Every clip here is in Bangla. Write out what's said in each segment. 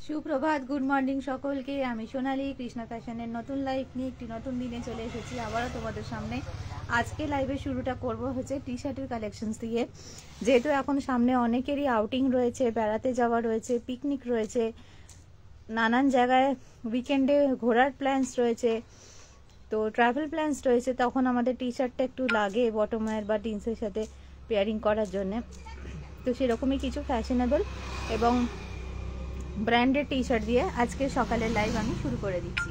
সুপ্রভাত, গুড মর্নিং সকলকে। আমি সোনালি কৃষ্ণা ফ্যাশনের নতুন লাইভ নিয়ে একটি নতুন দিনে চলে এসেছি আবারও তোমাদের সামনে। আজকে লাইভের শুরুটা করব হচ্ছে টি শার্টের কালেকশনস দিয়ে। যেহেতু এখন সামনে অনেকেরই আউটিং রয়েছে, বেড়াতে যাওয়া রয়েছে, পিকনিক রয়েছে, নানান জায়গায় উইকেন্ডে ঘোরার প্ল্যান্স রয়েছে, তো ট্রাভেল প্ল্যান্স রয়েছে, তখন আমাদের টি শার্টটা একটু লাগে বটমের বা জিন্সের সাথে পেয়ারিং করার জন্যে। তো সেরকমই কিছু ফ্যাশনেবল এবং ব্র্যান্ডেড টি শার্ট দিয়ে আজকে সকালের লাইভ আমি শুরু করে দিচ্ছি।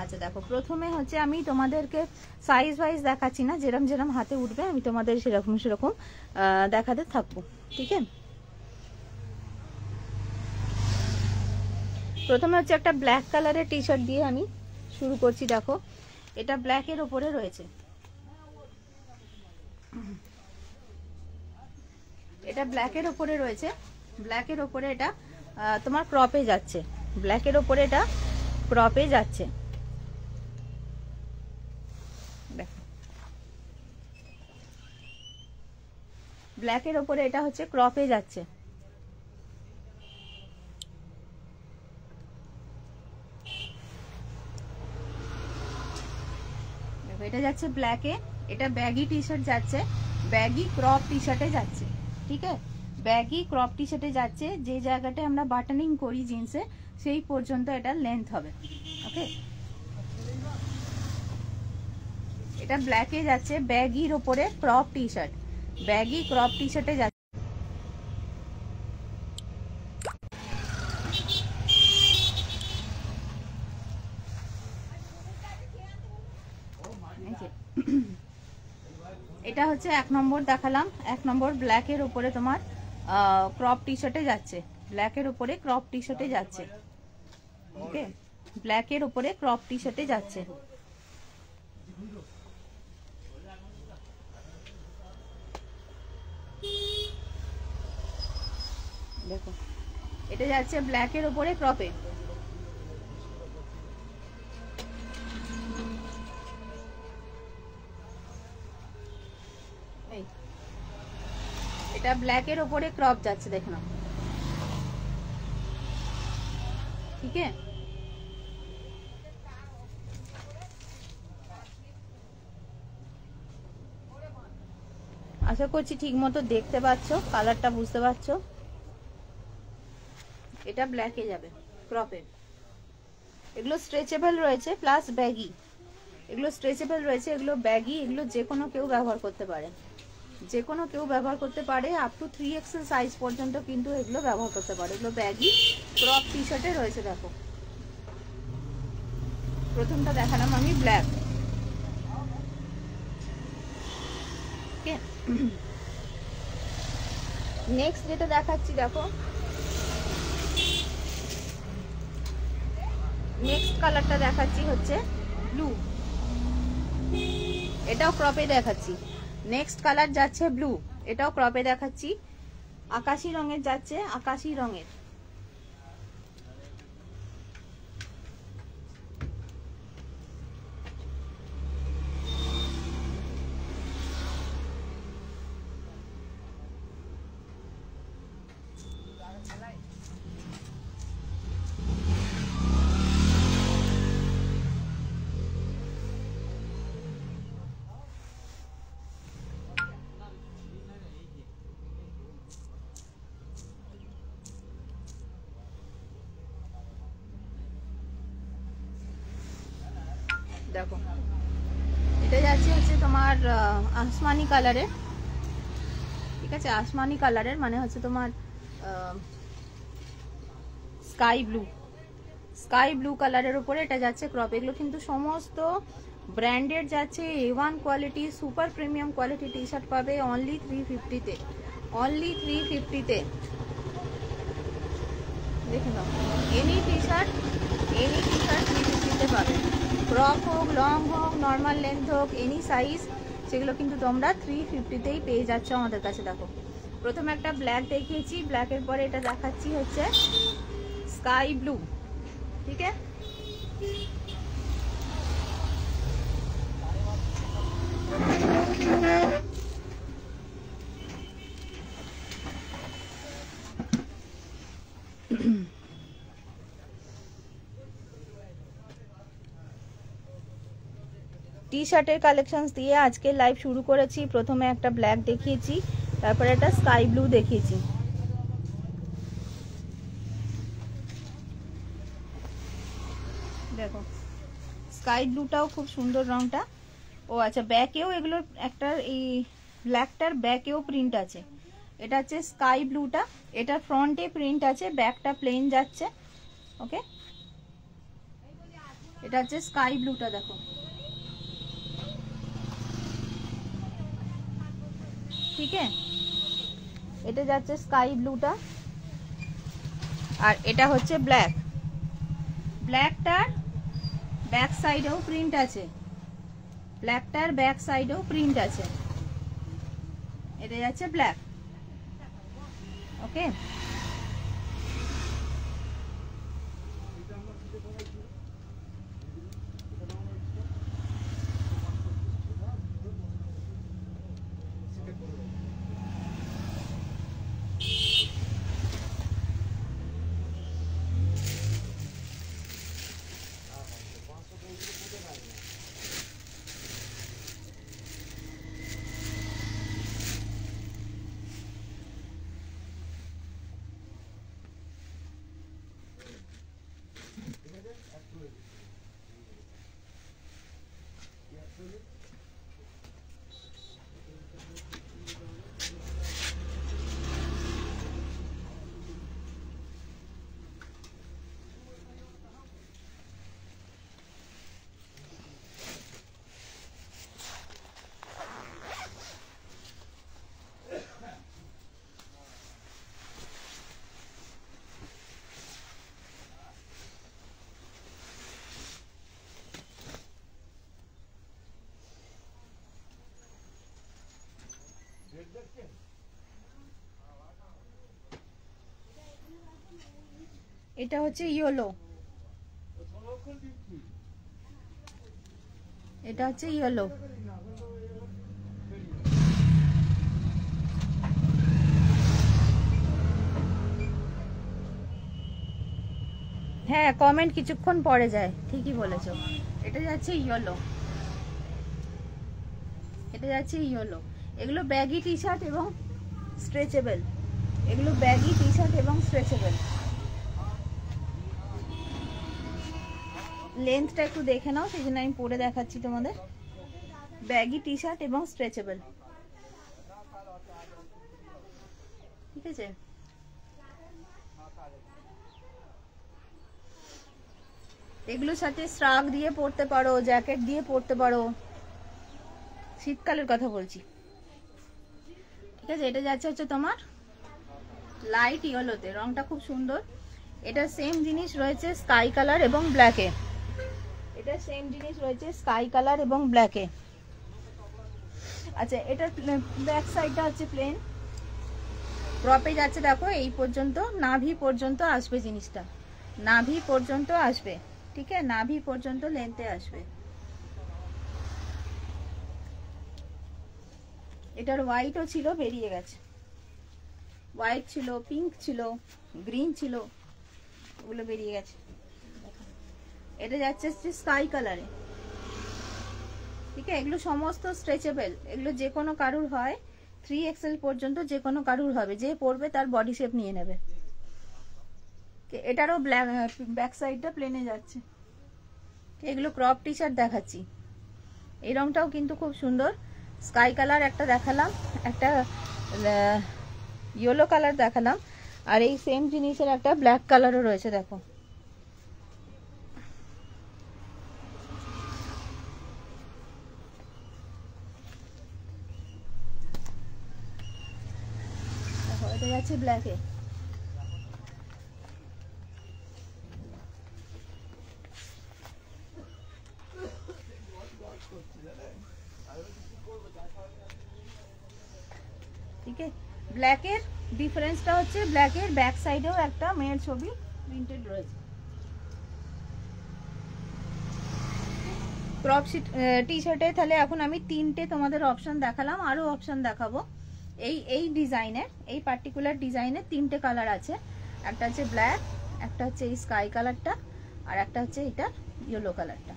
আচ্ছা দেখো, প্রথমে হচ্ছে আমি তোমাদেরকে সাইজ ওয়াইজ দেখাচ্ছি না, যেরকম যেরকম হাতে উঠবে আমি তোমাদের সেরকম সেরকম দেখাতে থাকবো, ঠিক আছে। প্রথমে হচ্ছে একটা ব্ল্যাক কালারের টি শার্ট দিয়ে আমি শুরু করছি। দেখো, এটা ব্ল্যাকের ওপরে রয়েছে, এটা ব্ল্যাকের ওপরে রয়েছে। ব্ল্যাকের ওপরে এটা তোমার ক্রপে যাচ্ছে, ব্ল্যাকের ওপরে এটা ক্রপে যাচ্ছে। দেখো, ব্ল্যাকের ওপরে এটা হচ্ছে ক্রপে যাচ্ছে। দেখো, এটা যাচ্ছে ব্ল্যাকে, এটা ব্যাগি টি শার্ট যাচ্ছে, ব্যাগি ক্রপ টি শার্টে যাচ্ছে, ঠিক আছে। ব্যাগি ক্রপ টি শার্টে যাচ্ছে, যে জায়গাটা আমরা বাটনিং করি জিন্সে সেই পর্যন্ত এটা লেন্থ হবে, ওকে। এটা ব্ল্যাকে যাচ্ছে, ব্যাগির ওপরে crop T shirt, baggy crop T শার্টে যাচ্ছে। এটা হচ্ছে এক নম্বর দেখালাম, এক নম্বর ব্ল্যাকের উপরে তোমার ক্রপ টি শার্টে যাচ্ছে, ব্ল্যাকের উপরে ক্রপ টি শার্টে যাচ্ছে, ওকে। ব্ল্যাকের উপরে ক্রপ টি শার্টে যাচ্ছে। দেখো, এটা যাচ্ছে ব্ল্যাকের উপরে ক্রপে। এটা ব্ল্যাকের ওপরে ক্রপ যাচ্ছে, দেখো না, ঠিক আছে। আশা করছি ঠিক মতো দেখতে পাচ্ছ, কালারটা বুঝতে পারছো। এটা ব্ল্যাকে যাবে ক্রপে। এগুলো স্ট্রেচেবল রয়েছে প্লাস ব্যাগি, এগুলো স্ট্রেচেবল রয়েছে, এগুলো ব্যাগি, এগুলো যে কোনো কেউ ব্যবহার করতে পারে, যে কোনো কেউ ব্যবহার করতে পারে। আপ টু 3XL সাইজ পর্যন্ত কিন্তু এগুলো ব্যবহার করতে পারে। এগুলো ব্যাগি ক্রপ টি শার্টে রয়েছে। দেখো, প্রথমটা দেখালাম আমি ব্ল্যাক, ওকে। নেক্সট যেটা দেখাচ্ছি, দেখো নেক্সট কালারটা দেখাচ্ছি হচ্ছে ব্লু, এটাও ক্রপে দেখাচ্ছি। নেক্সট কালার যাচ্ছে ব্লু, এটাও ক্রপে দেখাচ্ছি। আকাশি রঙের যাচ্ছে, আকাশি রঙের। দেখো, এটা যাচ্ছে হচ্ছে তোমার আসমানি কালারের, ঠিক আছে। আসমানি কালারের মানে হচ্ছে তোমার স্কাই ব্লু, স্কাই ব্লু কালারের উপরে এটা যাচ্ছে ক্রপ। এগুলো কিন্তু সমস্ত ব্র্যান্ডেড যাচ্ছে, A1 quality, super premium quality T shirt পাবে অনলি 350-তে, অনলি 350-তে। দেখে নাও, এনি টি শার্ট 350-তে পাবে। ক্রপ হোক, লং হোক, নর্মাল লেন্থ হোক, এনি সাইজ, সেগুলো কিন্তু তোমরা 350-তেই পেয়ে যাচ্ছ আমাদের কাছে। দেখো, প্রথমে একটা ব্ল্যাক দেখিয়েছি, ব্ল্যাকের পরে এটা দেখাচ্ছি হচ্ছে স্কাই ব্লু, ঠিক আছে। টি শার্টের কালেকশনস দিয়ে আজকে লাইভ শুরু করেছি। প্রথমে একটা ব্ল্যাক দেখিয়েছি, তারপরে একটা স্কাই ব্লু দেখিয়েছি। দেখো স্কাই ব্লুটাও খুব সুন্দর রংটা। ও আচ্ছা, ব্যাকেও এগুলোর একটা এই ব্ল্যাকটার ব্যাকেও প্রিন্ট আছে। এটা হচ্ছে স্কাই ব্লুটা, এটা ফ্রন্টে প্রিন্ট আছে, ব্যাকটা প্লেন যাচ্ছে। ওকে, এটা হচ্ছে স্কাই ব্লুটা, দেখো ঠিক আছে। এটা যাচ্ছে স্কাই ব্লুটা, আর এটা হচ্ছে ব্ল্যাক। ব্ল্যাকটার ব্যাক সাইডেও প্রিন্ট আছে, ব্ল্যাকটার ব্যাক সাইডেও প্রিন্ট আছে। এটা যাচ্ছে ব্ল্যাক। ওকে, এটা হচ্ছে ইয়েলো, এটা হচ্ছে ইয়েলো। হ্যাঁ, কমেন্ট কিছুক্ষণ পরে যায়, ঠিকই বলেছো। এটা যাচ্ছে ইয়েলো, এটা যাচ্ছে ইয়েলো। এগুলো ব্যাগি টি শার্ট এবং স্ট্রেচেবল, এগুলো ব্যাগি টি শার্ট এবং স্ট্রেচেবল। লেন্থটা একটু দেখে নাও, সেই জন্য আমি পরে দেখাচ্ছি তোমাদের। ব্যাগি টি শার্ট এবং স্ট্রেচেবল, ঠিক আছে। এগুলোর সাথে শ্রাগ দিয়ে পরতে পারো, জ্যাকেট দিয়ে পরতে পারো, শীতকালের কথা বলছি, ঠিক আছে। এটা যাচ্ছে হচ্ছে তোমার লাইট ইয়েলোতে, রংটা খুব সুন্দর। এটা সেম জিনিস রয়েছে স্কাই কালার এবং ব্ল্যাকে, এটা সেম জিনিস রয়েছে স্কাই কালার এবং ব্ল্যাকে। আচ্ছা, এটা ব্যাক সাইডটা হচ্ছে প্লেন, ক্রপে যাচ্ছে, দেখো এই পর্যন্ত, নাভি পর্যন্ত আসবে জিনিসটা, নাভি পর্যন্ত আসবে, ঠিক আছে, নাভি পর্যন্ত লেন্থে আসবে। এটার হোয়াইটও ছিল, বেরিয়ে গেছে। হোয়াইট ছিল, পিঙ্ক ছিল, গ্রিন ছিল, ওগুলো বেরিয়ে গেছে। এটা যাচ্ছে স্কাই কালারে, ঠিক আছে। এগুলো সমস্ত স্ট্রেচেবল, এগুলো যে কোনো কারুর হয়, 3XL পর্যন্ত যে কোনো কারুর হবে, যে পরবে তার বডি শেপ নিয়ে নেবে। এটারও ব্যাক সাইডটা প্লেনে যাচ্ছে। এগুলো ক্রপ টি শার্ট দেখাচ্ছি, এই রংটাও কিন্তু খুব সুন্দর। স্কাই কালার একটা দেখালাম, একটা ইয়েলো কালার দেখালাম, আর এই সেম জিনিসের একটা ব্ল্যাক কালারও রয়েছে, দেখো। এটা যাচ্ছে ব্ল্যাকে। ঠিক আছে, ব্ল্যাকের ডিফারেন্সটা হচ্ছে ব্ল্যাকের ব্যাক সাইডেও একটা মেয়ের ছবি প্রিন্টেড রয়েছে। ক্রপ টি শার্টে তাহলে এখন আমি তিনটে তোমাদের অপশন দেখালাম, আরো অপশন দেখাবো। এই ডিজাইনের, এই পার্টিকুলার ডিজাইনের তিনটে কালার আছে। একটা হচ্ছে ব্ল্যাক, একটা হচ্ছে এই স্কাই কালারটা, আর একটা হচ্ছে এটা ইয়েলো কালারটা।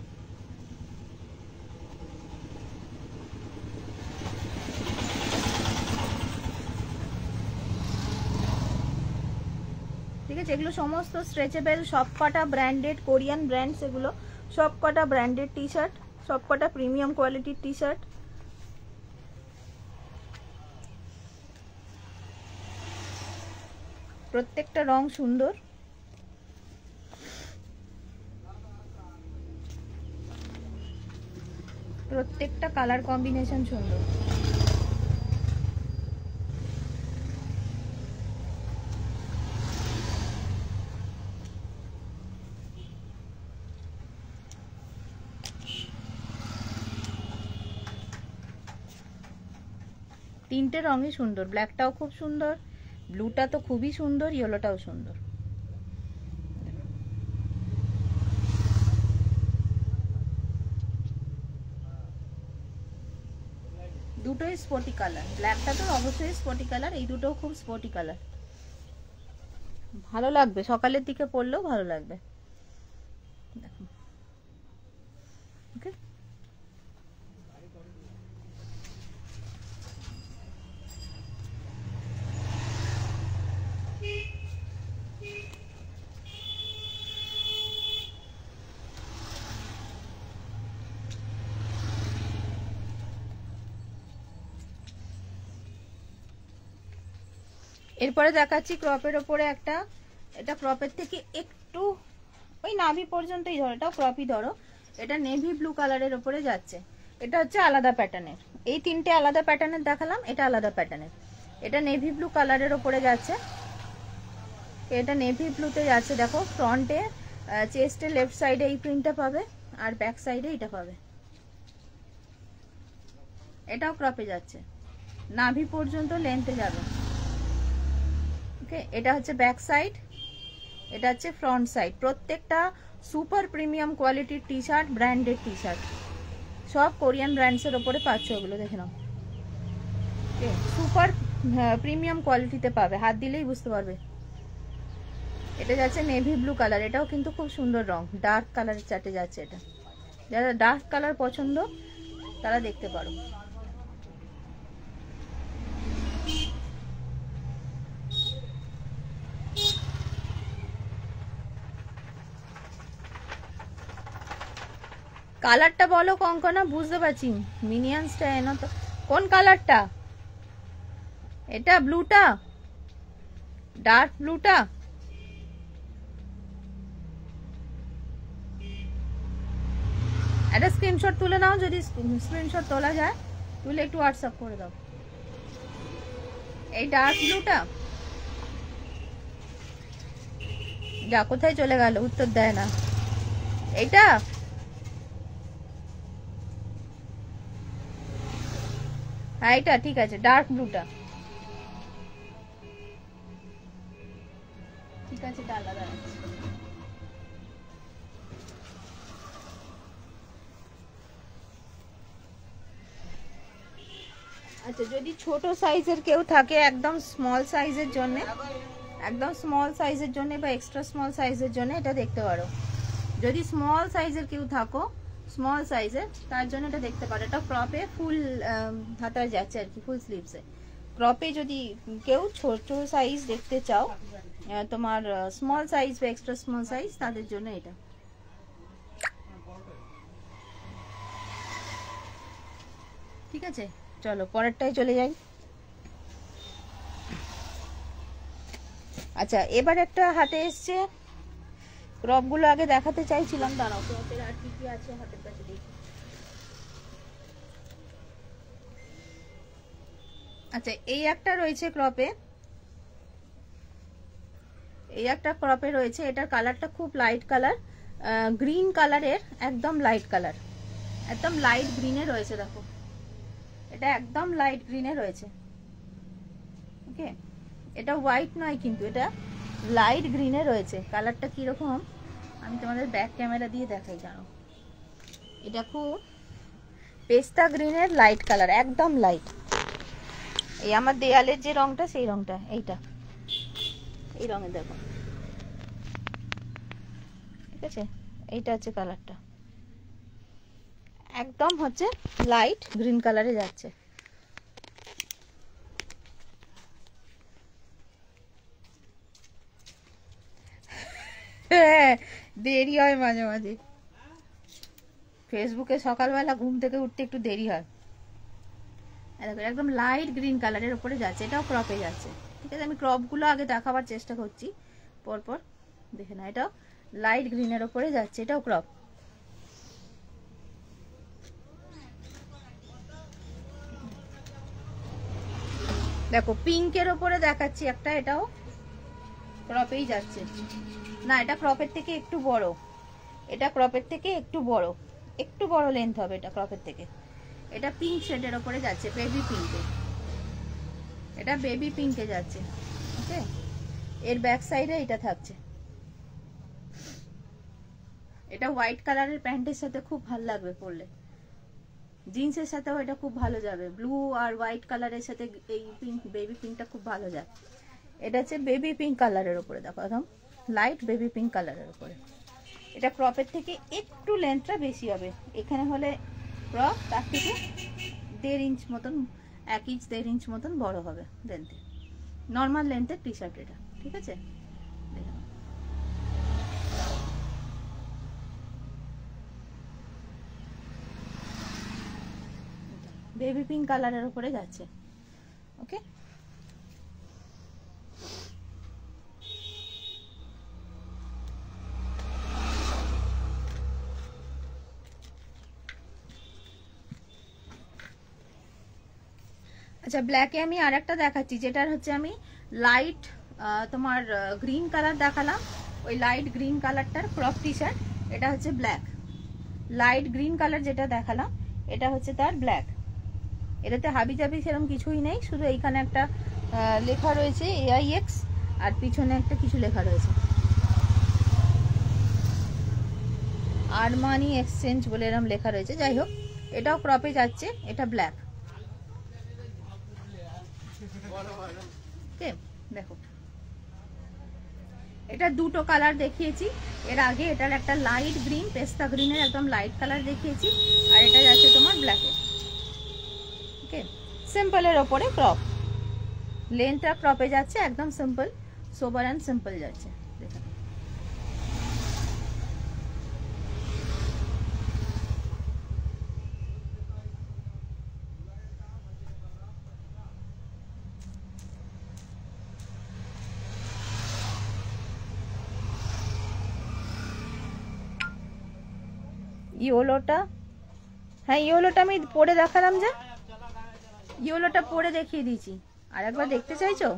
ঠিক আছে, এগুলো সমস্ত স্ট্রেচেবল, সব কটা ব্র্যান্ডেড, কোরিয়ান ব্র্যান্ডস এগুলো, সব কটা ব্র্যান্ডেড টি শার্ট, সব কটা প্রিমিয়াম কোয়ালিটির টি শার্ট। প্রত্যেকটা রং সুন্দর, প্রত্যেকটা কালার কম্বিনেশন সুন্দর। তিনটে রঙই সুন্দর, ব্ল্যাকটাও খুব সুন্দর, ব্লুটা তো খুবই সুন্দর, ইয়েলোটাও সুন্দর। দুটোই স্পোর্টি কালার, ব্ল্যাকটা তো অবশ্যই স্পোর্টি কালার, এই দুটোও খুব স্পোর্টি কালার। ভালো লাগবে, সকালের দিকে পরলেও ভালো লাগবে। দেখুন, ওকে। এরপরে দেখাচ্ছি ক্রপের ওপরে একটা, এটা ক্রপের থেকে একটু ওই নাভি পর্যন্তই ধরো, এটাও ক্রপই ধরো, এটা নেভি ব্লু কালারের ওপরে যাচ্ছে। এটা হচ্ছে আলাদা প্যাটার্নের, এই তিনটে আলাদা প্যাটার্নের দেখালাম, এটা আলাদা প্যাটার্নের। এটা নেভি ব্লু কালারের ওপরে যাচ্ছে, এটা নেভি ব্লুতে যাচ্ছে। দেখো ফ্রন্টে চেস্টের লেফট সাইডে এই প্রিন্টটা পাবে, আর ব্যাক সাইডে এটা পাবে। এটাও ক্রপে যাচ্ছে, নাভি পর্যন্ত লেন্থে যাবে। ওকে, এটা হচ্ছে ব্যাক সাইড, এটা হচ্ছে ফ্রন্ট সাইড। প্রত্যেকটা সুপার প্রিমিয়াম কোয়ালিটির T shirt, branded T shirt, সব কোরিয়ান ব্র্যান্ডসের ওপরে পাচ্ছ। ওগুলো দেখে নাও, সুপার প্রিমিয়াম কোয়ালিটিতে পাবে, হাত দিলেই বুঝতে পারবে। এটা যাচ্ছে নেভি ব্লু কালার, এটাও কিন্তু খুব সুন্দর রং, ডার্ক কালারের চার্টে যাচ্ছে। এটা যারা ডার্ক কালার পছন্দ তারা দেখতে পারো। কালারটা বলো কঙ্কনা, বুঝতে পারছি। মিনিয়ান্সটা এনো তো, কোন কালারটা? এটা ব্লুটা, ডার্ক ব্লুটা। একটা স্ক্রিনশট তুলে নাও, যদি স্ক্রিনশট তোলা যায় তুলে একটু হোয়াটসঅ্যাপ করে দাও। এই ডার্ক ব্লুটা, যা কোথায় চলে গেল, উত্তর দেয় না। এইটা হ্যাঁ, এটা ঠিক আছে, ডার্ক ব্লুটা ঠিক আছে, এটা আলাদা আছে। আচ্ছা, যদি ছোট সাইজের কেউ থাকে, একদম স্মল সাইজের জন্য, একদম স্মল সাইজের জন্য বা এক্সট্রা স্মল সাইজের জন্য এটা দেখতে পারো। যদি স্মল সাইজের কেউ থাকো, স্মল সাইজের, তার জন্য এটা দেখতে পারো। এটা ক্রপে ফুল হাতায় যাচ্ছে আর কি, ফুল স্লিভসে। ক্রপে যদি কেউ ছোট সাইজ দেখতে চাও, তোমার স্মল সাইজ বা এক্সট্রা স্মল সাইজ, তাদের জন্য এটা। ঠিক আছে, চলো পরেরটাই চলে যাই। আচ্ছা, এবার একটা হাতে এসছে, ক্রপ গুলো আগে দেখাতে চাইছিলাম, দাঁড়াও ক্রপের আর কি কি আছে হাতের কাছে দেখি। আচ্ছা, এই একটা রয়েছে ক্রপে, এই একটা ক্রপে রয়েছে। এটার কালারটা খুব লাইট কালার, গ্রিন কালারের, একদম লাইট কালার, একদম লাইট গ্রিনে রয়েছে। দেখো এটা একদম লাইট গ্রিনে রয়েছে। ওকে, এটা হোয়াইট নয় কিন্তু, এটা লাইট গ্রিনে রয়েছে। কালারটা কিরকম আমি তোমাদের ব্যাক ক্যামেরা দিয়ে দেখাই, জানো। এটা খুব পেস্তা গ্রিনের লাইট কালার, একদম লাইট। এই আমার দেয়ালের যে রংটা, সেই রংটা, এইটা এই রঙে দেখো, ঠিক আছে। এইটা হচ্ছে কালারটা, একদম হচ্ছে লাইট গ্রিন কালারে যাচ্ছে। দেরি হয় মাঝে মাঝে, ফেসবুকে সকালবেলা ঘুম থেকে উঠতে একটু দেরি হয়। একদম লাইট গ্রিন কালারের উপরে যাচ্ছে, এটাও ক্রপে যাচ্ছে। ঠিক আছে, আমি ক্রপগুলো আগে দেখাবার চেষ্টা করছি পরপর, দেখে না। এটাও লাইট গ্রিনের উপরে যাচ্ছে, এটাও ক্রপ। দেখো পিঙ্কের ওপরে দেখাচ্ছি একটা, এটাও ক্রপেই যাচ্ছে। না, এটা ক্রপের থেকে একটু বড়, এটা ক্রপের থেকে একটু বড়, একটু বড় লেন্থ হবে এটা ক্রপের থেকে। এটা পিঙ্ক শেডের ওপরে যাচ্ছে, বেবি পিঙ্কে, এটা বেবি পিঙ্কে যাচ্ছে। ওকে, এর ব্যাক সাইডে এটা থাকছে। এটা হোয়াইট কালারের প্যান্টের সাথে খুব ভালো লাগবে পরলে, জিন্সের সাথেও এটা খুব ভালো যাবে। ব্লু আর হোয়াইট কালারের সাথে এই পিঙ্ক, বেবি পিঙ্কটা খুব ভালো যায়। এটা হচ্ছে বেবি পিঙ্ক কালারের উপরে, দেখো একদম লাইট বেবি পিঙ্ক কালারের উপরে। এটা ক্রপের থেকে একটু লেন্থটা বেশি হবে, এখানে হলে ক্রপ, তার থেকে 1.5 ইঞ্চ মতন, 1 ইঞ্চ 1.5 ইঞ্চ মতন বড় হবে লেন্থে, নর্মাল লেন্থের টি শার্ট এটা। ঠিক আছে, বেবি পিঙ্ক কালারের উপরে যাচ্ছে। ওকে, আচ্ছা ব্ল্যাকে আমি আর একটা দেখাচ্ছি, যেটার হচ্ছে আমি লাইট তোমার গ্রিন কালার দেখালাম, ওই লাইট গ্রিন কালারটার ক্রপ টি শার্ট। এটা হচ্ছে ব্ল্যাক, লাইট গ্রিন কালার যেটা দেখালাম এটা হচ্ছে তার ব্ল্যাক। এটাতে হাবি জাবি সেরকম কিছুই নেই, শুধু এইখানে একটা লেখা রয়েছে AIX, আর পিছনে একটা কিছু লেখা রয়েছে আরমানি এক্সচেঞ্জ বলে এরকম লেখা রয়েছে। যাই হোক, এটাও ক্রপে যাচ্ছে, এটা ব্ল্যাক। দেখো এটা দুটো কালার দেখিয়েছি এর আগে, এটার একটা লাইট গ্রিন, পেস্তা গ্রিনের একদম লাইট কালার দেখিয়েছি, আর এটা যাচ্ছে তোমার ব্ল্যাকে। ওকে, সিম্পলের ওপরে ক্রপ, লেন্থটা ক্রপে যাচ্ছে, একদম সিম্পল, সোবার অ্যান্ড সিম্পল যাচ্ছে। দেখো ইয়োলোটা, হ্যাঁ ইয়োলোটা আমি পরে দেখালাম, যে ইয়োলোটা পরে দেখিয়ে দিয়েছি, আর একবার দেখতে চাইছো?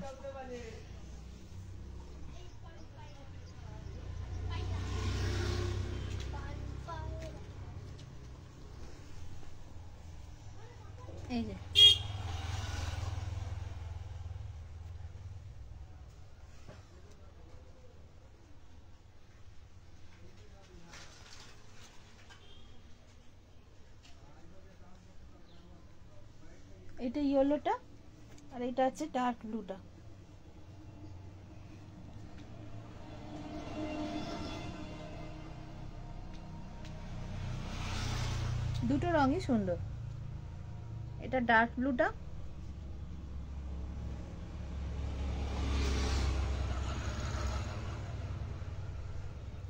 এই যে এটা ইয়েলোটা, আর এটা হচ্ছে ডার্ক ব্লুটা। দুটো রঙই সুন্দর। এটা ডার্ক ব্লুটা,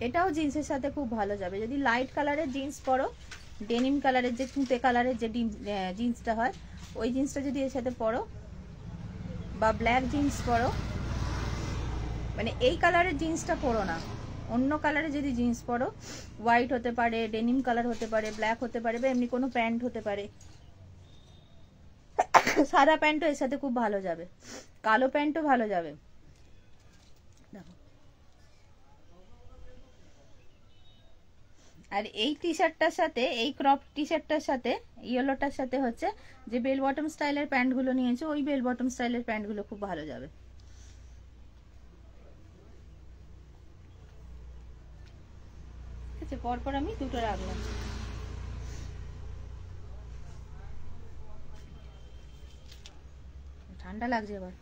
এটাও জিন্সের সাথে খুব ভালো যাবে। যদি লাইট কালারের জিন্স পরো, ডেনিম কালারের যে তুঁতে কালারের যে জিন্সটা হয়, ওই জিন্সটা যদি এর সাথে পরো, বা ব্ল্যাক জিন্স পরো, মানে এই কালারের জিন্সটা পরো না, অন্য কালারে যদি জিন্স পরো, হোয়াইট হতে পারে, ডেনিম কালার হতে পারে, ব্ল্যাক হতে পারে, বা এমনি কোনো প্যান্ট হতে পারে, সাদা প্যান্টও এর সাথে খুব ভালো যাবে, কালো প্যান্টও ভালো যাবে। আর এই টি শার্টটার সাথে, এই ক্রপ টি শার্টটার সাথে, ইয়েলোটার সাথে হচ্ছে যে বেল বটম স্টাইলের প্যান্টগুলো নিয়েছে, ওই বেল বটম স্টাইলের প্যান্টগুলো খুব ভালো যাবে। ঠিক আছে, পরপর আমি দুটো রাখলাম। ঠান্ডা লাগছে এবার,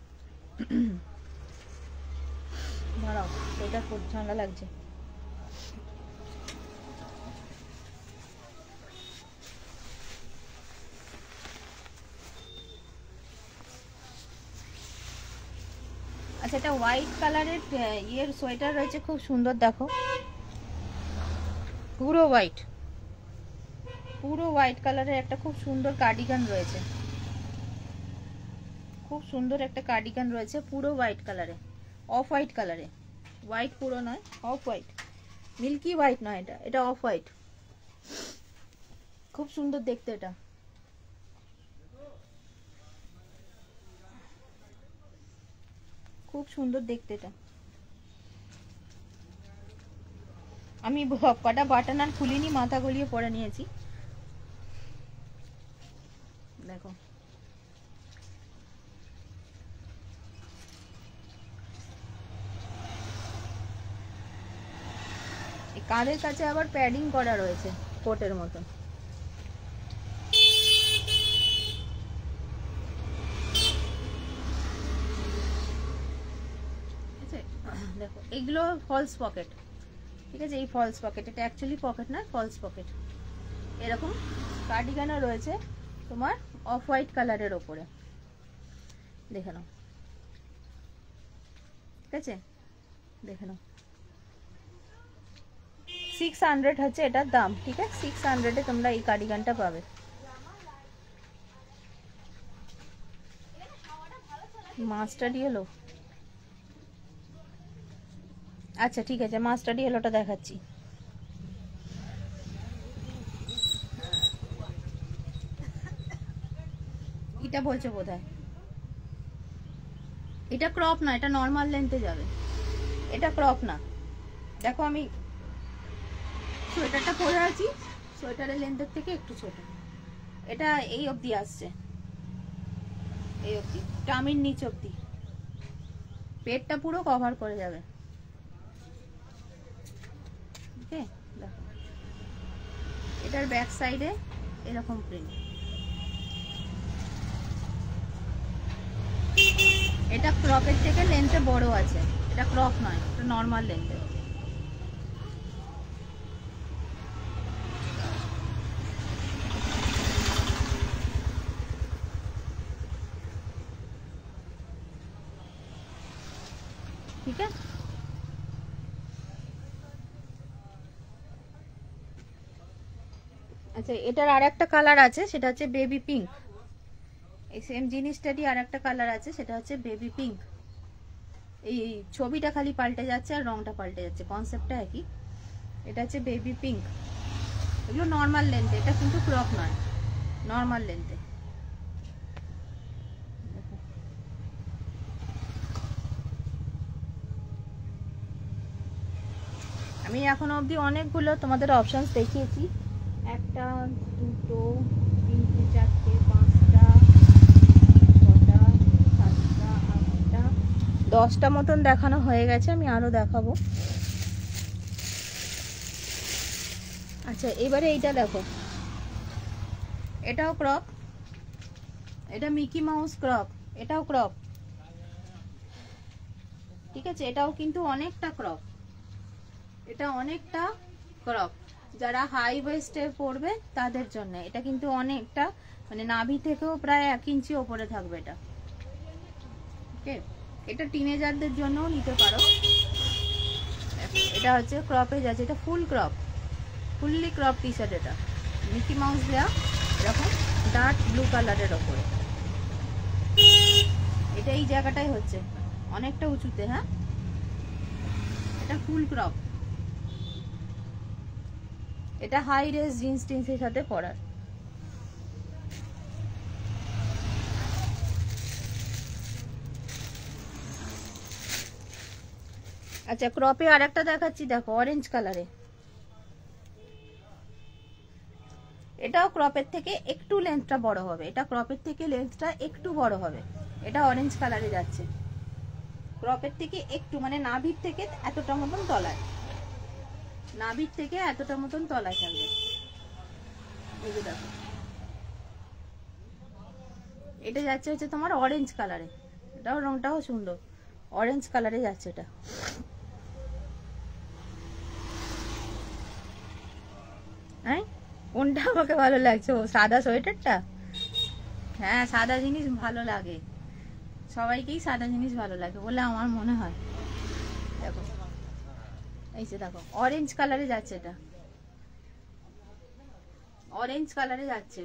দাঁড়াও, এটা খুব ঠান্ডা লাগছে। আচ্ছা, এটা হোয়াইট কালারের ইয়ের সোয়েটার রয়েছে, খুব সুন্দর, দেখো পুরো হোয়াইট, পুরো হোয়াইট কালারের একটা খুব সুন্দর কার্ডিগান রয়েছে, খুব সুন্দর একটা কার্ডিগান রয়েছে পুরো হোয়াইট কালারে, অফ হোয়াইট কালারে, হোয়াইট পুরো নয়, অফ হোয়াইট, মিল্কি হোয়াইট নয়, এটা এটা অফ হোয়াইট, খুব সুন্দর দেখতে, এটা খুব সুন্দর দেখতে। এটা আমি কটা বাটন আর খুলিনি, মাথা গলিয়ে পরে নিয়েছি। দেখো এই কাঁধের কাছে আবার প্যাডিং করা রয়েছে কোটের মতো। দেখো এগুলো ফলস পকেট, ঠিক আছে, এই ফলস পকেট, এটা অ্যাকচুয়ালি পকেট না, ফলস পকেট। এরকম কার্ডিগানও রয়েছে তোমার অফ হোয়াইট কালারের ওপরে, দেখে নাও, ঠিক আছে, দেখে নাও। 600 হচ্ছে এটার দাম, ঠিক আছে, 600-এ তোমরা এই কার্ডিগানটা পাবে। মাস্টার্ড ইয়েলো, আচ্ছা ঠিক আছে, মাস্টার্ড ইয়েলোটা দেখাচ্ছি। এটা বলছো বোধহয়, এটা ক্রপ না, এটা নর্মাল লেন্থে যাবে, এটা ক্রপ না। দেখো আমি সোয়েটারটা পরে আছি, সোয়েটারের লেন্থের থেকে একটু ছোট, এটা এই অবধি আসছে, এই অবধি, টামির নিচ অবধি, পেটটা পুরো কভার করে যাবে। ওকে, দেখো এটার ব্যাক সাইডে এরকম প্রিন্ট, এটা ক্রপের থেকে লেন্থে বড় আছে, এটা ক্রপ নয়, এটা নর্মাল লেন্থে। ঠিক আছে, আচ্ছা এটার আর একটা কালার আছে, সেটা হচ্ছে বেবি পিঙ্ক। এই সেম জিনিসটারই আর একটা কালার আছে, সেটা হচ্ছে বেবি পিঙ্ক। এই ছবিটা খালি পাল্টে যাচ্ছে আর রংটা পাল্টে যাচ্ছে, কনসেপ্টটা একই। এটা হচ্ছে বেবি পিঙ্ক, এগুলো নর্মাল লেন্থে, এটা কিন্তু ক্রপ নয়, নর্মাল লেন্থে। আমি এখনো অবধি অনেকগুলো তোমাদের অপশনস দেখিয়েছি, 1 2 3 4 5 10টা মতন দেখানো হয়ে গেছে, আমি আরো দেখাবো। আচ্ছা এবারে এইটা দেখো, এটাও ক্রপ, এটা মিকি মাউস ক্রপ, এটাও ক্রপ, ঠিক আছে, এটাও কিন্তু অনেকটা ক্রপ, এটা অনেকটা ক্রপ, যারা হাই ওয়েস্টে পরবে তাদের জন্য এটা কিন্তু অনেকটা, মানে নাভি থেকেও প্রায় 1 ইঞ্চি ওপরে থাকবে এটা। ওকে, এটা টিনেজারদের জন্যও নিতে পারো। এটা হচ্ছে ক্রপে যাচ্ছে, এটা full crop, fully crop T shirt, এটা মিকি মাউস দেওয়া এরকম ডার্ক ব্লু কালারের ওপরে, এটা এই জায়গাটাই হচ্ছে অনেকটা উঁচুতে। হ্যাঁ, এটা ফুল ক্রপ, এটা হাই রেস জিন্স টিন্সের সাথে পরার। আচ্ছা ক্রপে আর একটা দেখাচ্ছি, দেখো অরেঞ্জ কালারে, এটাও ক্রপের থেকে একটু লেন্থটা বড় হবে, এটা ক্রপের থেকে লেন্থটা একটু বড় হবে, এটা অরেঞ্জ কালারে যাচ্ছে, ক্রপের থেকে একটু, মানে নাভির থেকে এতটা মতন তলায়, নাভির থেকে এতটা মতন তলায় থাকবে। এই যে দেখো, এটা যাচ্ছে হচ্ছে তোমার অরেঞ্জ কালারে, এটাও রংটাও সুন্দর, অরেঞ্জ কালারে যাচ্ছে এটা। হ্যাঁ, কোনটা আমাকে ভালো লাগছে, সাদা সোয়েটারটা? হ্যাঁ, সাদা জিনিস ভালো লাগে, সবাইকেই সাদা জিনিস ভালো লাগে বলে আমার মনে হয়। দেখো এই যে দেখো অরেঞ্জ কালারে যাচ্ছে এটা, অরেঞ্জ কালারে যাচ্ছে।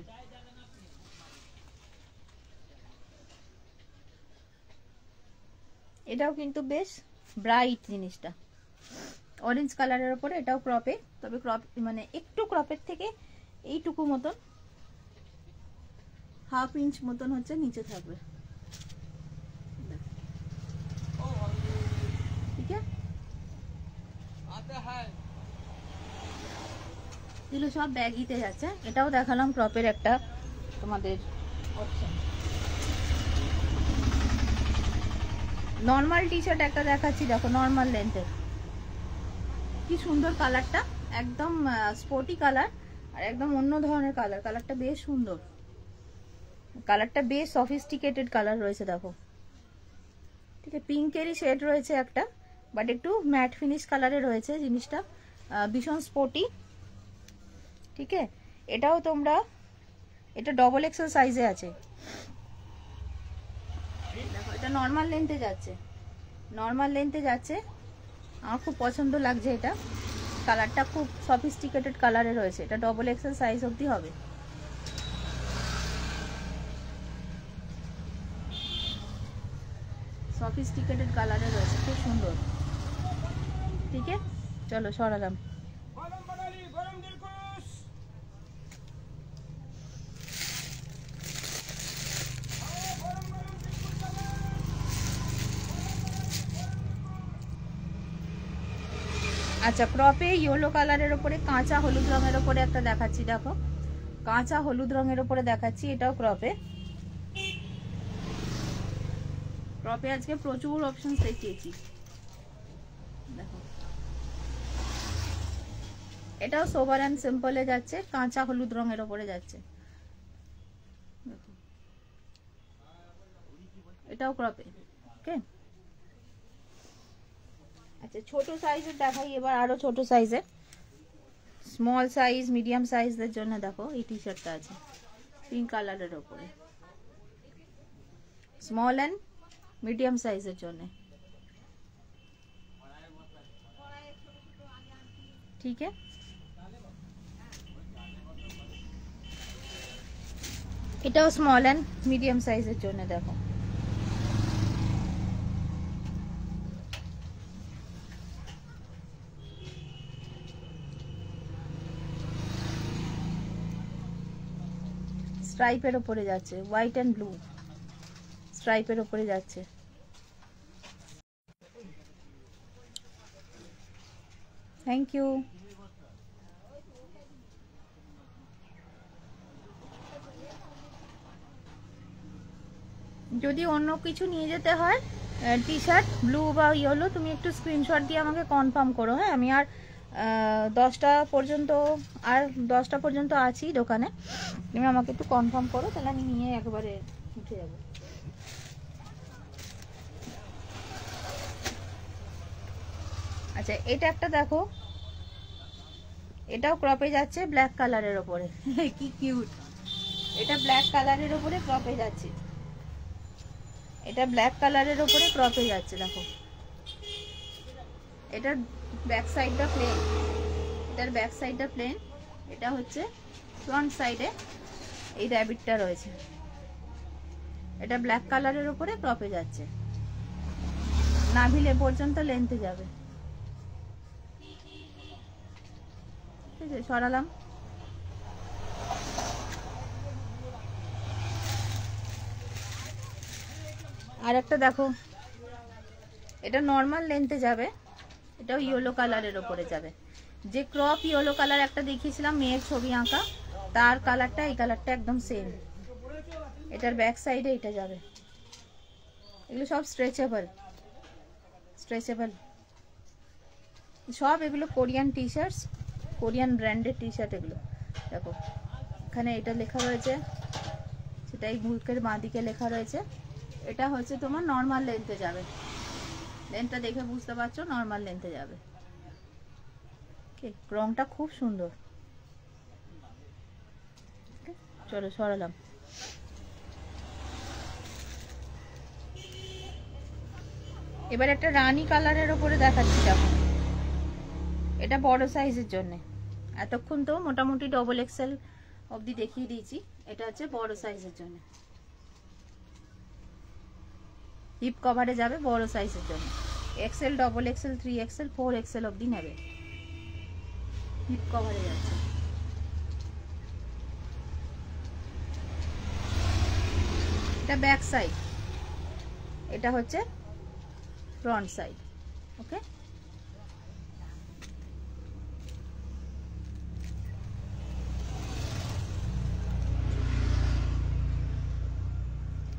এটাও কিন্তু বেশ ব্রাইট জিনিসটা, অরেঞ্জ কালারের উপরে, এটাও ক্রপে, তবে ক্রপ মানে একটু ক্রপের থেকে এইটুকু মতন, হাফ ইঞ্চ মতন হচ্ছে নিচে থাকবে, ঠিক আছে। এগুলো সব ব্যাগিতে যাচ্ছে। এটাও দেখালাম ক্রপের একটা তোমাদের অপশন। নর্মাল টি শার্ট একটা দেখাচ্ছি, দেখো নর্মাল লেন্থের, কি সুন্দর কালারটা, একদম স্পোর্টি কালার আর একদম অন্য ধরনের কালার। কালারটা বেশ সুন্দর, কালারটা বেশ সফিস্টিকেটেড কালার রয়েছে দেখো, ঠিক আছে। পিঙ্কেরই শেড রয়েছে একটা, বাট একটু ম্যাট ফিনিশ কালারে রয়েছে জিনিসটা, ভীষণ স্পোর্টি, ঠিক আছে। এটাও তোমরা, এটা ডবল এক্সেল সাইজে আছে, দেখো এটা নর্মাল লেন্থে যাচ্ছে, নর্মাল লেন্থে যাচ্ছে। আমার খুব পছন্দ লাগছে এটা, কালারটা খুব সফিস্টিকেটেড কালারে রয়েছে, এটা ডবল এক্সেল সাইজ অবধি হবে। সফিস্টিকেটেড কালারে রয়েছে, খুব সুন্দর, ঠিক আছে। চলো সরালাম। আচ্ছা, ক্রপে ইয়েলো কালারের উপরে কাঁচা হলুদ রঙের উপরে একটা দেখাচ্ছি, দেখো কাঁচা হলুদ রঙের উপরে দেখাচ্ছি, এটাও ক্রপে। ক্রপে আজকে প্রচুর অপশন দেখিয়েছি, দেখো এটাও সোবার অ্যান্ড সিম্পলে যাচ্ছে, কাঁচা হলুদ রঙের উপরে যাচ্ছে, দেখো এটাও ক্রপে, ওকে। আচ্ছা, ছোট সাইজের দেখাই এবার, আরো ছোট সাইজের, স্মল সাইজ মিডিয়াম সাইজের জন্য দেখো এই টি শার্টটা আছে পিঙ্ক কালারের উপরে, স্মল অ্যান্ড মিডিয়াম সাইজের জন্য, ঠিক আছে। এটাও স্মল অ্যান্ড মিডিয়াম সাইজের জন্য, দেখো স্ট্রাইপের উপরে যাচ্ছে, হোয়াইট অ্যান্ড ব্লু স্ট্রাইপের উপরে যাচ্ছে। Thank you. যদি অন্য কিছু নিয়ে যেতে হয়, টি শার্ট ব্লু বা ইয়েলো, তুমি একটু স্ক্রিনশট দিয়ে আমাকে কনফার্ম করো, হ্যাঁ। আমি আর 10টা পর্যন্ত আছি দোকানে, তুমি আমাকে একটু কনফার্ম করো, তাহলে আমি নিয়ে একবারে উঠে যাবো। আচ্ছা, এটা একটা দেখো, এটাও ক্রপে যাচ্ছে, ব্ল্যাক কালারের ওপরে কি কিউট, এটা ব্ল্যাক কালারের ওপরে ক্রপে যাচ্ছে, এটা ব্ল্যাক কালারের ওপরে ক্রপে যাচ্ছে, দেখো এটার ব্যাক সাইডটা প্লেন, এটার ব্যাক সাইডটা প্লেন, এটা হচ্ছে ফ্রন্ট সাইডে এই র্যাবিটটা রয়েছে, এটা ব্ল্যাক কালারের উপরে ক্রপে যাচ্ছে, নাভিলে পর্যন্ত লেন্থে যাবে, ঠিক আছে। সরালাম। আর একটা দেখো, এটা নর্মাল লেন্থে যাবে, এটাও ইয়েলো কালারের উপরে যাবে, যে ক্রপ ইয়েলো কালার একটা দেখিয়েছিলাম মেয়ের ছবি আঁকা, তার কালারটা এই কালারটা একদম সেম, এটার ব্যাক সাইডে এটা যাবে। এগুলো সব স্ট্রেচেবল সব, এগুলো কোরিয়ান টি শার্টস, কোরিয়ান ব্র্যান্ডের টি শার্ট এগুলো। দেখো এখানে এটা লেখা রয়েছে, সেটাই বুকের বাঁ দিকে লেখা রয়েছে, এটা হচ্ছে তোমার নর্মাল লেন্থে যাবে, লেন্থটা দেখে বুঝতে পারছো, নর্মাল লেন্থে যাবে, রংটা খুব সুন্দর। চলো সরালাম। এবার একটা রানী কালারের উপরে দেখাচ্ছি, দেখো এটা বড় সাইজের জন্য, এতক্ষণ তো মোটামুটি ডবল এক্সেল অবধি দেখিয়ে দিয়েছি। এটা হচ্ছে বড় সাইজের জন্য, হিপ কভারে যাবে বড় সাইজের জন্য। Excel, double XL, 3XL, 4XL অবধি নেবে, হিপ কভারে যাচ্ছে। এটা ব্যাক সাইড, এটা হচ্ছে ফ্রন্ট সাইড। ওকে,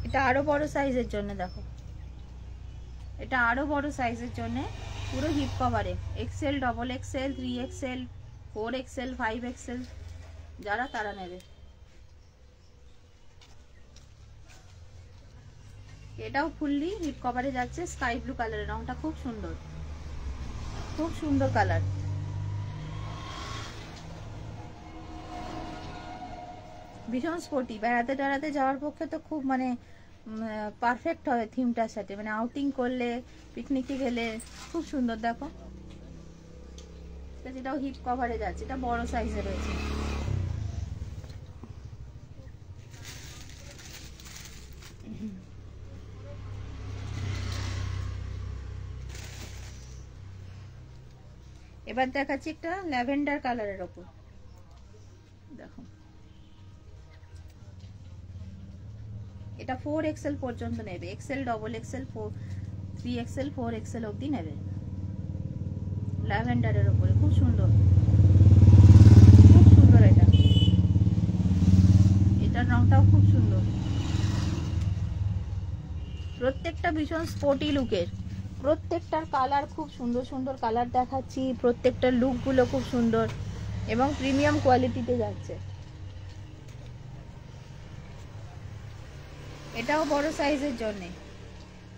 এটা আরো বড় সাইজের জন্য, দেখো এটা আরো বড় সাইজের জন্য, পুরো হিপ কভারে। XL, double XL, 3XL, 4XL, 5XL যারা তারা নেবে। এটাও ফুললি হিপ কভারে যাচ্ছে, স্কাই ব্লু কালারের, রংটা খুব সুন্দর, খুব সুন্দর কালার। ভীষণ স্পোর্টি, বেড়াতে টেড়াতে যাওয়ার পক্ষে তো খুব মানে পারফেক্ট হবে থিমটার সাথে, মানে আউটিং করলে, পিকনিকে গেলে খুব সুন্দর। দেখো যেটাও হিপ কভারে যাচ্ছে, এটা বড় সাইজে রয়েছে। এবার দেখাচ্ছি একটা ল্যাভেন্ডার কালারের ওপর, দেখো এটা 4XL পর্যন্ত নেবে, Excel, double XL, 3XL, 4XL অবধি নেবে। ল্যাভেন্ডারের ওপরে খুব সুন্দর, খুব সুন্দর। এটার রংটাও খুব সুন্দর, প্রত্যেকটা ভীষণ স্পোর্টি লুকের, প্রত্যেকটার কালার খুব সুন্দর সুন্দর কালার দেখাচ্ছি, প্রত্যেকটার লুকগুলো খুব সুন্দর এবং প্রিমিয়াম কোয়ালিটিতে যাচ্ছে। এটাও বড় সাইজের জন্য,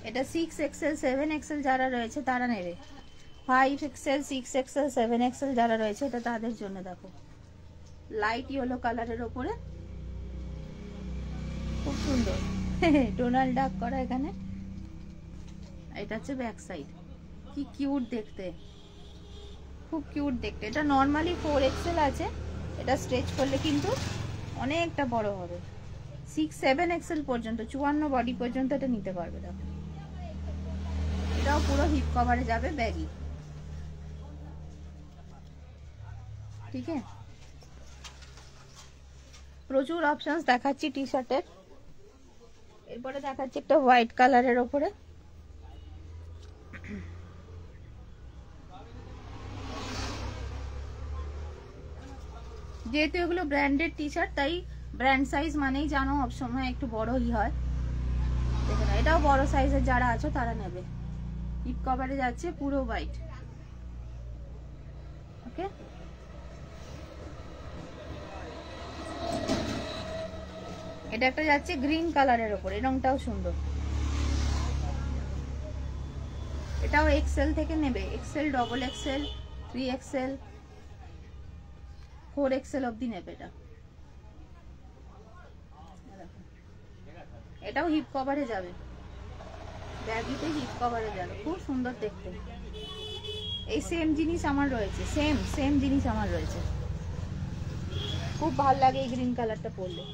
এটা 6XL, 7XL যারা রয়েছে তারা নেবে। 5XL, 6XL, 7XL যারা রয়েছে এটা তাদের জন্য। দেখো লাইট ইয়েলো কালারের ওপরে খুব সুন্দর ডোনাল্ড ডাক করা এখানে। এটা হচ্ছে ব্যাক সাইড, কি কিউট দেখতে, খুব কিউট দেখতে। এটা নর্মালি 4XL আছে, এটা স্ট্রেচ করলে কিন্তু অনেকটা বড় হবে। 6, 7XL পর্যন্ত, 54 বডি পর্যন্ত এটা নিতে পারবে। দেখো এটাও পুরো হিপ কভারে যাবে, ব্যাগি। ঠিক আছে, প্রচুর অপশনস দেখাচ্ছি টি শার্টের। এরপরে দেখাচ্ছি একটা হোয়াইট কালারের ওপরে, যেহেতু এগুলো ব্র্যান্ডেড টি শার্ট তাই ব্র্যান্ড সাইজ মানেই জানো সবসময় একটু বড়ই হয়। দেখো না, এটাও বড় সাইজের যারা আছো তারা নেবে। হিপ কভারে যাচ্ছে, পুরো হোয়াইট। ওকে, এটা একটা যাচ্ছে গ্রিন কালারের ওপর, এই রংটাও সুন্দর। এটাও এক্সেল থেকে নেবে, Excel, double XL, 3XL, 4XL অবধি নেবে। এটাও হিপ কভারে যাবে, ব্যাগিতে হিপ কভারে যাবে, খুব সুন্দর দেখতে। এই সেম জিনিস আমার রয়েছে, সেম জিনিস আমার রয়েছে, খুব ভালো লাগে এই গ্রিন কালারটা পরলে।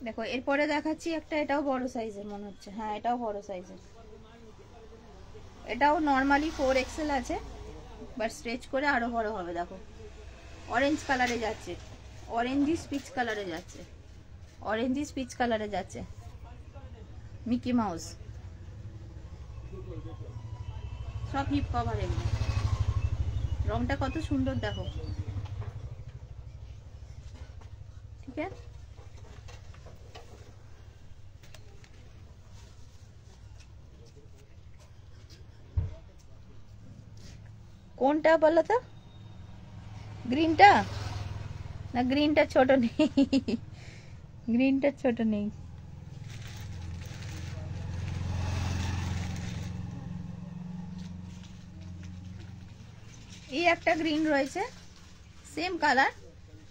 দেখো এরপরে দেখাচ্ছি একটা, এটাও বড় সাইজের মনে হচ্ছে, হ্যাঁ এটাও বড় সাইজের। এটাও নর্মালি 4XL আছে, বাট স্ট্রেচ করে আরো বড় হবে। দেখো অরেঞ্জ কালারে যাচ্ছে, অরেঞ্জি স্পিচ কালারে যাচ্ছে, অরেঞ্জি স্পিচ কালারে যাচ্ছে, মিকি মাউস। সব হিপ কভার, এগুলো রংটা কত সুন্দর দেখো। ঠিক আছে, কোনটা বলো তো? গ্রিনটা না, গ্রিনটা ছোট নেই, গ্রিনটা ছোট নেই। এই একটা গ্রিন রয়েছে, সেম কালার,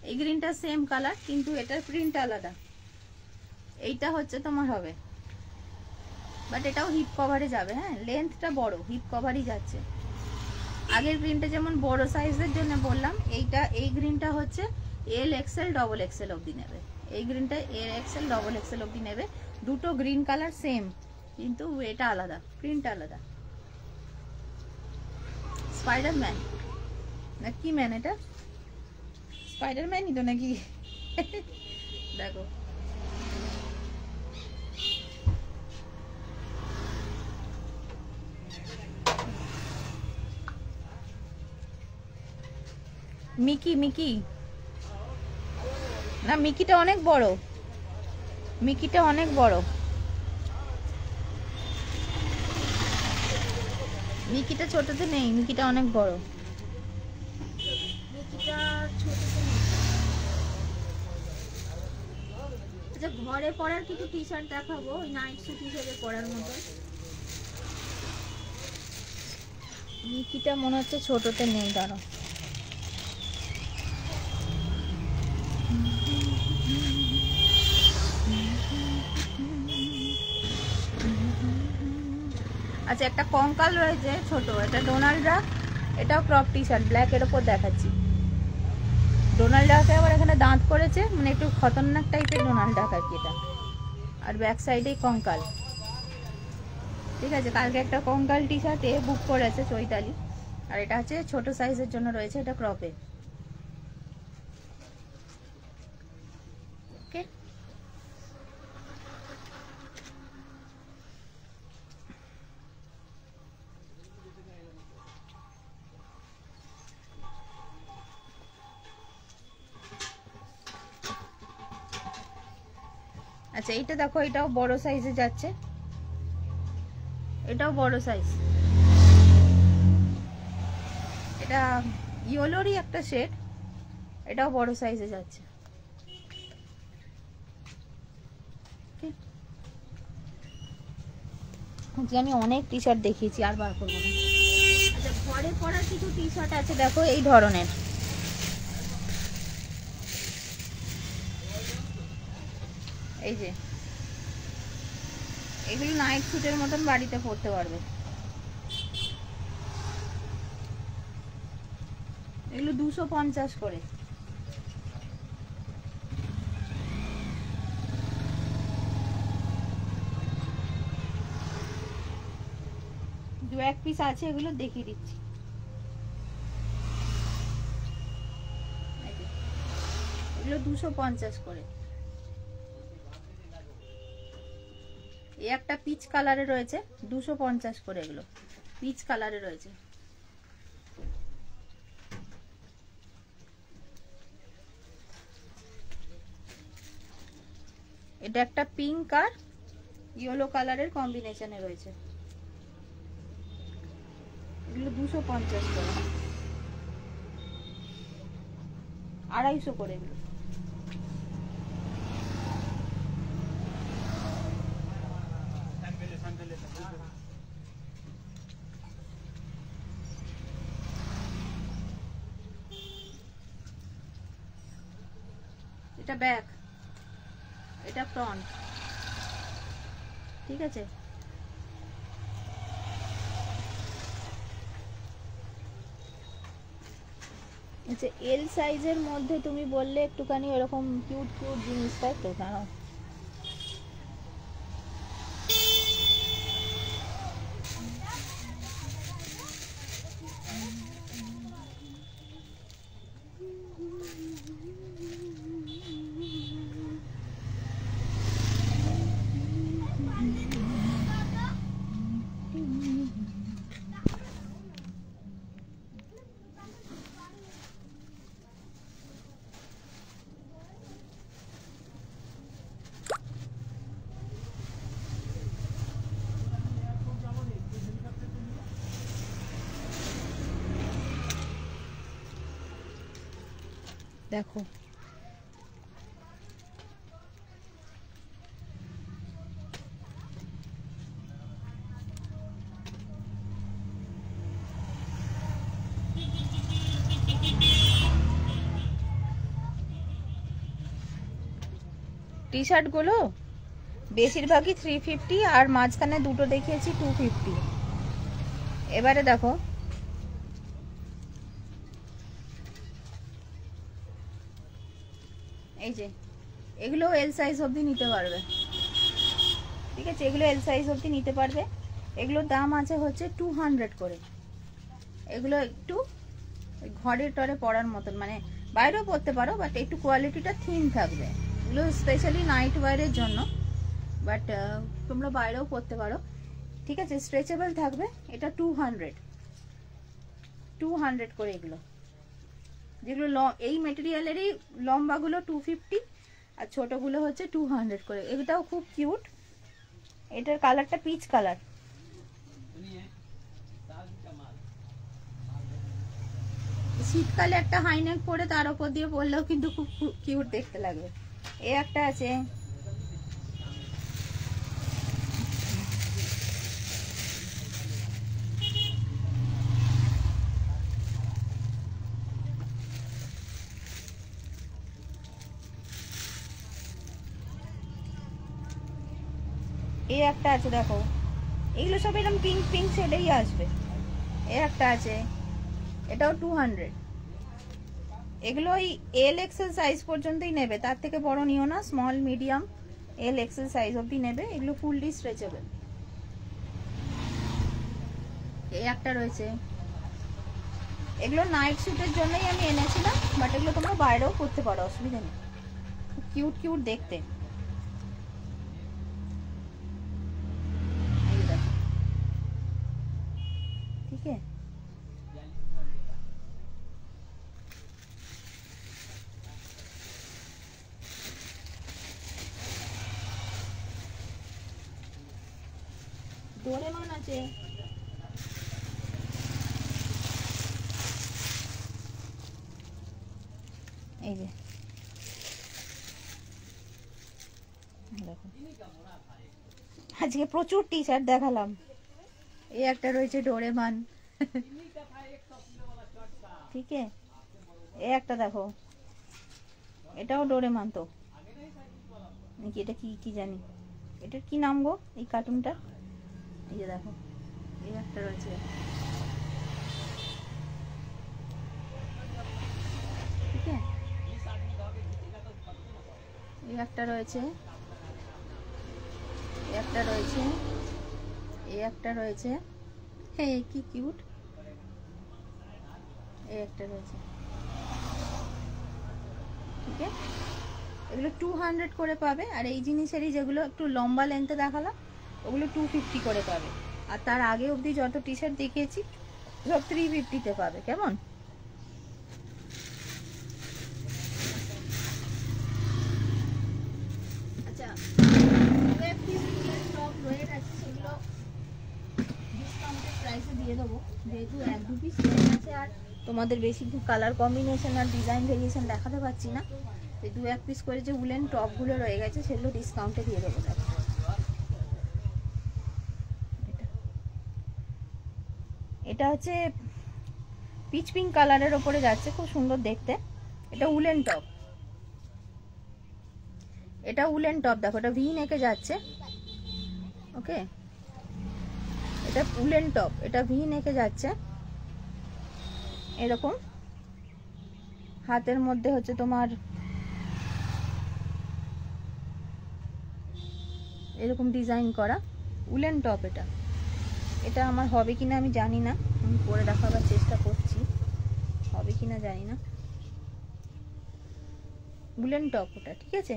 এই গ্রিনটা সেম কালার কিন্তু এটার প্রিন্ট আলাদা। এইটা হচ্ছে তোমার হবে বাট এটাও হিপ কভারে যাবে। হ্যাঁ, লেন্থটা বড়, হিপ কভারই যাচ্ছে। আগের গ্রিনটা যেমন বড় সাইজের জন্য বললাম, এই গ্রিনটা হচ্ছে এল এক্সেল ডবল এক্সেল অবধি নেবে। এই গ্রিনটা এল এক্সেল ডবল এক্সেল অবধি নেবে। দুটো গ্রিন কালার সেম, কিন্তু এটা আলাদা, প্রিন্টটা আলাদা। স্পাইডারম্যান না কি ম্যান? এটা স্পাইডারম্যানই তো নাকি? দেখো মিকি, মিকি না, মিকিটা অনেক বড়, মিকিটা অনেক বড়, মিকিটা ছোটতে নেই, মিকিটা অনেক বড়। আচ্ছা, ঘরে পরার কিছু টি শার্ট দেখাবো, ওই নাইট স্যুট হিসেবে পরার মতো। মিকিটা মনে হচ্ছে ছোটতে নেই, দাঁড়াও। আচ্ছা, একটা কঙ্কাল রয়েছে ছোট, এটা ডোনাল্ড ডাক, এটাও ক্রপ টি শার্ট, ব্ল্যাক এর উপর দেখাচ্ছি। ডোনাল্ড ডাকে আবার এখানে দাঁত করেছে, মানে একটু খতরনাক টাইপের ডোনাল্ড ডাক আর কি এটা। আর ব্যাক সাইডেই কঙ্কাল। ঠিক আছে, কালকে একটা কঙ্কাল টি শার্টে বুক করেছে চৈতালি, আর এটা হচ্ছে ছোট সাইজের জন্য রয়েছে, এটা ক্রপে। ওকে, আচ্ছা এইটা দেখো, এটাও বড় সাইজে যাচ্ছে, এটাও বড় সাইজ। এটা ইয়েলোরই একটা শেড, এটাও বড় সাইজে যাচ্ছে। আমি অনেক টি শার্ট দেখিয়েছি, আর বার করবো না। আচ্ছা, ঘরে পরার কিছু টি শার্ট আছে দেখো এই ধরনের। এই যে এগুলো নাইট স্যুটের মতন বাড়িতে পরতে পারবে। এগুলো 250 করে। দু এক পিস আছে, এগুলো দেখিয়ে দিচ্ছি। এগুলো 250 করে। এই একটা পিচ কালারে রয়েছে, 250 করে। এগুলো পিচ কালারে রয়েছে। এটা একটা পিঙ্ক আর ইয়েলো কালারের কম্বিনেশনে রয়েছে। এগুলো 250 করে, 250 করে এগুলো। এটা ব্যাক, এটা ফ্রন্ট। ঠিক আছে, আচ্ছা এল সাইজের মধ্যে তুমি বললে একটুখানি এরকম কিউট কিউট জিনিস, তাই তো? দাঁড়াও, দেখো টি শার্ট গুলো বেশিরভাগই 350 আর মাঝখানে দুটো দেখিয়েছি 250। এবারে দেখো এই যে এগুলো এল সাইজ অবধি নিতে পারবে, ঠিক আছে, এগুলো এল সাইজ অবধি নিতে পারবে। এগুলোর দাম আছে হচ্ছে 200 করে। এগুলো একটু ঘরে টরে পরার মতন, মানে বাইরেও পরতে পারো, বাট একটু কোয়ালিটিটা থিন থাকবে। এগুলো স্পেশালি নাইট ওয়্যারের জন্য, বাট তোমরা বাইরেও পরতে পারো, ঠিক আছে। স্ট্রেচেবল থাকবে। এটা 200 করে এগুলো। যেগুলো এই মেটেরিয়ালেরই লম্বাগুলো 250 আর ছোটগুলো হচ্ছে 200 করে। এটাও খুব কিউট। এটার কালারটা পিচ কালার। শীতকালে একটা হাইনেক পরে তার উপর দিয়ে পরলেও কিন্তু খুব কিউট দেখতে লাগবে। এই একটা আছে, এই একটা আছে দেখো, এগুলো সব এরকম পিঙ্ক পিঙ্ক শেডেই আসবে। এই একটা আছে, এটাও 200। এগুলো ওই এল এক্সেল সাইজ পর্যন্তই নেবে, তার থেকে বড় নিও না, small medium L XL size অবধি নেবে। এগুলো ফুললি স্ট্রেচেবল। এই একটা রয়েছে, এগুলো নাইট শুটের জন্যই আমি এনেছিলাম, বাট এগুলো তোমরা বাইরেও করতে পারো, অসুবিধা নেই। খুব কিউট কিউট দেখতে। ঠিক আছে, ডোরেমন আছে, এই যে দেখো আজকে প্রচুর টি শার্ট দেখালাম। এই একটা রয়েছে ডোরেমন, ঠিক আছে। এই একটা দেখো, এটাও ডোরেমন তো নাকি, এটা কি কি জানি, এটার কি নাম গো এই কার্টুনটা। এই যে দেখো, এই একটা রয়েছে, ঠিক আছে। এই একটা রয়েছে, এই একটা রয়েছে, এই একটা রয়েছে, হ্যাঁ কি কিউট। এই একটা রয়েছে, ঠিক আছে। এগুলো 200 করে পাবে। আর এই জিনিসেরই যেগুলো একটু লম্বা লেন্থে দেখালাম ওগুলো 250 করে পাবে। আর তার আগে অবধি যত টি শার্ট দেখিয়েছি সব 350-তে পাবে। কেমন? আচ্ছা, স্টক রয়ে গেছে, সেগুলো ডিসকাউন্টেড প্রাইসে দিয়ে দেবো, যেহেতু 1-2 পিস আছে। আর তোমাদের বেশি কালার কম্বিনেশন আর ডিজাইন ভেরিয়েশন দেখাতে পারছি না, এই 2-1 পিস করে যে উলেন টপগুলো রয়ে গেছে সেগুলো ডিসকাউন্টে দিয়ে দেবো। দেখো, এটা হচ্ছে পিচ পিঙ্ক কালারের ওপরে যাচ্ছে, খুব সুন্দর দেখতে। এটা উলেন টপ, এটা উলেন টপ দেখো, এটা ভি নেকে যাচ্ছে, ওকে। এটা উলেন টপ, এটা ভি নেকে যাচ্ছে এরকম। হাতের মধ্যে হচ্ছে তোমার এরকম ডিজাইন করা উলেন টপ। এটা এটা আমার হবে কিনা আমি জানি না, আমি পরে দেখাবার চেষ্টা করছি, হবে কিনা জানি না। উলেন টপ ওটা, ঠিক আছে।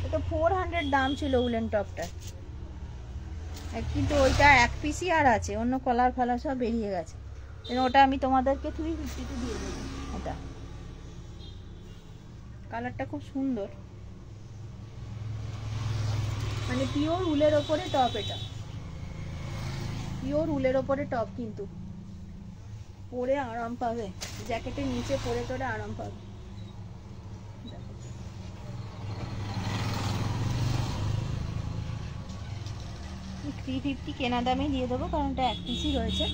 এটা 400 দাম ছিল উলেন টপটা, কিন্তু ওইটা 1 পিসই আর আছে, অন্য কলার ফালার সব বেরিয়ে গেছে। ওটা আমি তোমাদেরকে 350-তে দিয়ে দেবো। ওটা কালারটা খুব সুন্দর, মানে পিওর উলের ওপরে টপ। এটা পিওর উলের ওপরে টপ, কিন্তু পরে আরাম পাবে, জ্যাকেটের নিচে পরে তোরে আরাম পাবে। 350 কেনা দামে দিয়ে দেবো, কারণ এটা 1 পিসই রয়েছে।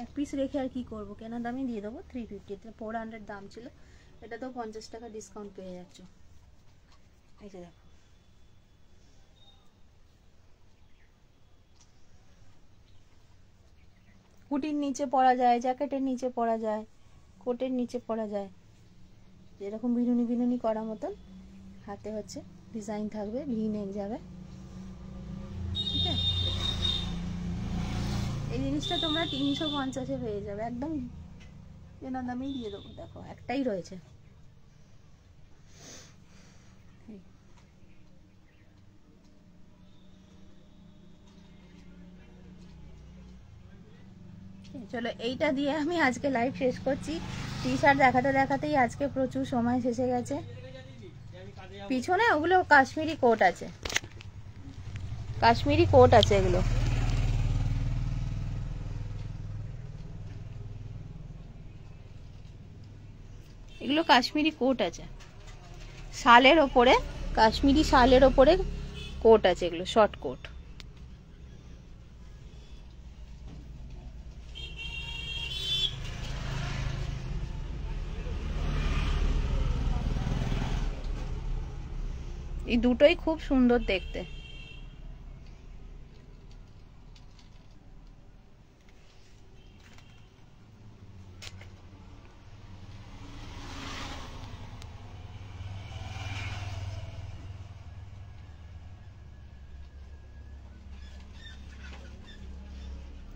এক পিস রেখে আর কি করবো, কেনা দামই দিয়ে দেবো 350, 400 দাম ছিল, এটা তো 50 টাকা ডিসকাউন্ট পেয়ে যাচ্ছ। এই যে দেখো, হুডির নিচে পরা যায়, জ্যাকেটের নিচে পরা যায়, কোটের নিচে পরা যায়, যেরকম বিনুনি বিনুনি করা মতন। হাতে হচ্ছে ডিজাইন থাকবে, ভি নেক যাবে, ঠিক আছে। এই জিনিসটা তোমরা 350-এ পেয়ে যাবে, একদম কেনা দামেই দিয়ে দেবো। দেখো একটাই রয়েছে, চলো এইটা দিয়ে আমি আজকে লাইভ শেষ করছি। টি শার্ট দেখাতে দেখাতেই আজকে প্রচুর সময় শেষে গেছে। পিছনে ওগুলো কাশ্মীরি কোট আছে, কাশ্মীরি কোট আছে, এগুলো এগুলো কাশ্মীরি কোট আছে, শালের ওপরে, কাশ্মীরি শালের ওপরে কোট আছে, এগুলো শর্ট কোট। এই দুটোই খুব সুন্দর দেখতে।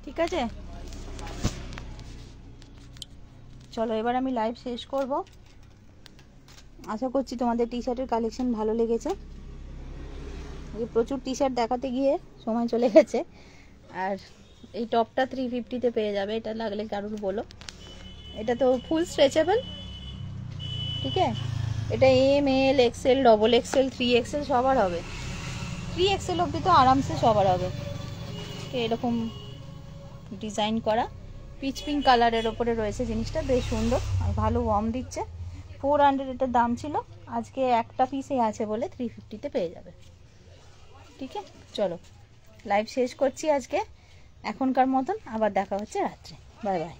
ঠিক আছে, চলো এবার আমি লাইভ শেষ করব। আশা করছি তোমাদের টি শার্টের কালেকশন ভালো লেগেছে। প্রচুর টি শার্ট দেখাতে গিয়ে সময় চলে গেছে। আর এই টপটা 350-তে পেয়ে যাবে, এটা লাগলে কারুর বলো। এটা তো ফুল স্ট্রেচেবল, ঠিক আছে। এটা এম, এল, এক্সেল, ডবল এক্সেল, 3XL সবার হবে, 3XL অবধি তো আরামসে সবার হবে। এরকম ডিজাইন করা পিচ পিঙ্ক কালারের ওপরে রয়েছে জিনিসটা, বেশ সুন্দর আর ভালো ওয়ার্ম দিচ্ছে। 400 এটার দাম ছিল, আজকে একটা পিসে আছে বলে 350-তে পেয়ে যাবে। ঠিক আছে, চলো লাইভ শেষ করছি আজকে এখনকার মতন, আবার দেখা হচ্ছে রাত্রে। Bye bye.